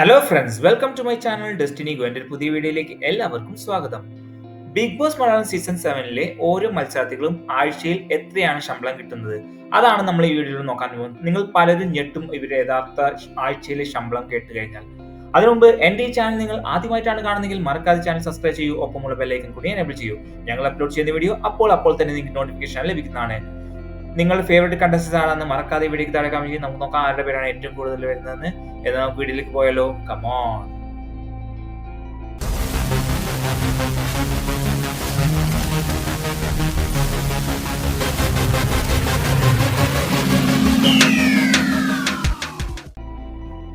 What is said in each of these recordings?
Hello friends, welcome to my channel destiny go. എൻ്റെ ഒരു പുതിയ വീഡിയോയിലേക്ക് എല്ലാവർക്കും സ്വാഗതം. ബിഗ് ബോസ് മലയാളം സീസൺ 7ലെ ഓരോ മത്സരാർത്ഥികളും ആഴ്ചയിൽ എത്രയാണ് ശമ്പളം കിട്ടുന്നത്? അതാണ് നമ്മൾ ഈ വീഡിയോയിൽ നോക്കാൻ പോകുന്നത്. നിങ്ങൾ പലരും ഞെട്ടും ഇവരുടെ യഥാർത്ഥ ആഴ്ചയിലെ ശമ്പളം കേട്ട് കഴിഞ്ഞാൽ. അതിനു മുമ്പ് എൻ്റെ ഈ ചാനൽ നിങ്ങൾ ആദ്യമായിട്ടാണ് കാണുന്നതെങ്കിൽ മറക്കാതെ ചാനൽ സബ്സ്ക്രൈബ് ചെയ്യൂ, ഒപ്പമുള്ള ബെല്ലൈക്കൺ കൂടി എനേബിൾ ചെയ്യൂ. ഞങ്ങൾ അപ്ലോഡ് ചെയ്യുന്ന വീഡിയോ അപ്പോൾ തന്നെ നിങ്ങൾക്ക് നോട്ടിഫിക്കേഷൻ ലഭിക്കുന്നതാണ്. നിങ്ങളുടെ ഫേവറേറ്റ് കണ്ടസ്റ്റൻസ് ആണെന്ന് മറക്കാതെ വീഡിയോക്ക് താഴെ കമന്റ് ചെയ്യും. നമുക്ക് നോക്കാം ആരുടെ പേരാണ് ഏറ്റവും കൂടുതൽ വരുന്നതെന്ന്. എന്നാൽ നമുക്ക് വീഡിയോയിലേക്ക് പോയാലോ? കമോൺ.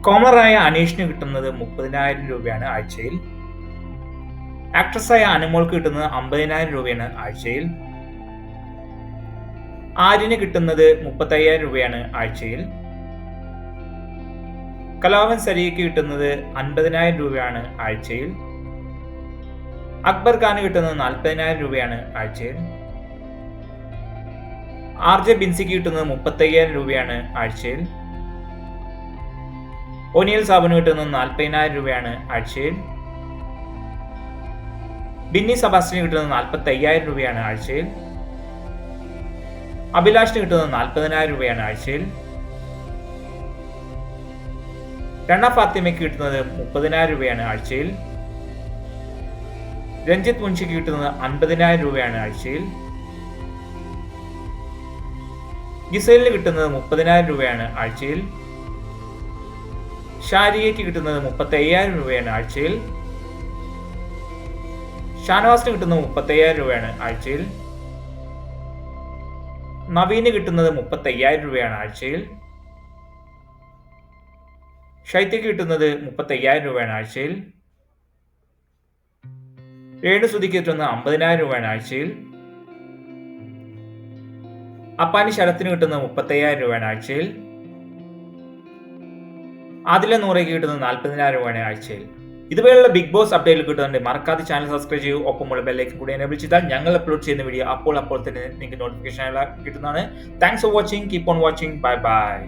കോമണറായ അനീഷിന് കിട്ടുന്നത് 30,000 രൂപയാണ് ആഴ്ചയിൽ. ആക്ട്രസായ അനുമോൾക്ക് കിട്ടുന്നത് 50,000 രൂപയാണ് ആഴ്ചയിൽ. ആര്യന് കിട്ടുന്നത് 35,000 രൂപയാണ് ആഴ്ചയിൽ. കലാവൻ സരിയയ്ക്ക് കിട്ടുന്നത് 50,000 രൂപയാണ് ആഴ്ചയിൽ. അക്ബർ ഖാന് കിട്ടുന്നത് 40,000 രൂപയാണ് ആഴ്ചയിൽ. ആർ.ജെ ബിൻസിക്ക് കിട്ടുന്നത് 35,000 രൂപയാണ് ആഴ്ചയിൽ. ഒനിയൽ സാബുന് കിട്ടുന്നത് 40,000 രൂപയാണ് ആഴ്ചയിൽ. ബിന്നി സബാസ്റ്റിന് കിട്ടുന്നത് 45,000 രൂപയാണ് ആഴ്ചയിൽ. അഭിലാഷിന് കിട്ടുന്നത് 40,000 രൂപയാണ് ആഴ്ചയിൽ. രണ ഫാത്തിമയ്ക്ക് കിട്ടുന്നത് 30,000 രൂപയാണ് ആഴ്ചയിൽ. രഞ്ജിത്ത് മുൻഷിക്ക് കിട്ടുന്നത് 50,000 രൂപയാണ് ആഴ്ചയിൽ. ഗിസേലിന് കിട്ടുന്നത് 30,000 രൂപയാണ് ആഴ്ചയിൽ. ഷാരിയയ്ക്ക് കിട്ടുന്നത് 35,000 രൂപയാണ് ആഴ്ചയിൽ. ഷാനവാസിന് കിട്ടുന്നത് 35,000 രൂപയാണ് ആഴ്ചയിൽ. നവീന് കിട്ടുന്നത് 35,000 രൂപയാണ് ആഴ്ചയിൽ. ഷൈത്യക്ക് കിട്ടുന്നത് 35,000 രൂപയാണ് ആഴ്ചയിൽ. രേണുസുതിക്ക് കിട്ടുന്നത് 50,000 രൂപയാണ് ആഴ്ചയിൽ. അപ്പാനി ശരത്തിന് കിട്ടുന്നത് 35,000 രൂപയാണ് ആഴ്ചയിൽ. ആദില നൂറയ്ക്ക് കിട്ടുന്നത് 40,000 രൂപയാണ് ആഴ്ചയിൽ. ഇതുപോലുള്ള ബിഗ് ബോസ് അപ്ഡേറ്റിൽ കിട്ടുന്നുണ്ട്. മറക്കാതെ ചാനൽ സബ്സ്ക്രൈബ് ചെയ്യൂ, ഒപ്പമുള്ള ബെല്ലൈക്കൻ കൂടി എനേബിൾ ചെയ്താൽ ഞങ്ങൾ അപ്ലോഡ് ചെയ്യുന്ന വീഡിയോ അപ്പോൾ തന്നെ നിങ്ങൾക്ക് നോട്ടിഫിക്കേഷൻ കിട്ടുന്നതാണ്. Thanks for watching. Keep on watching. Bye bye.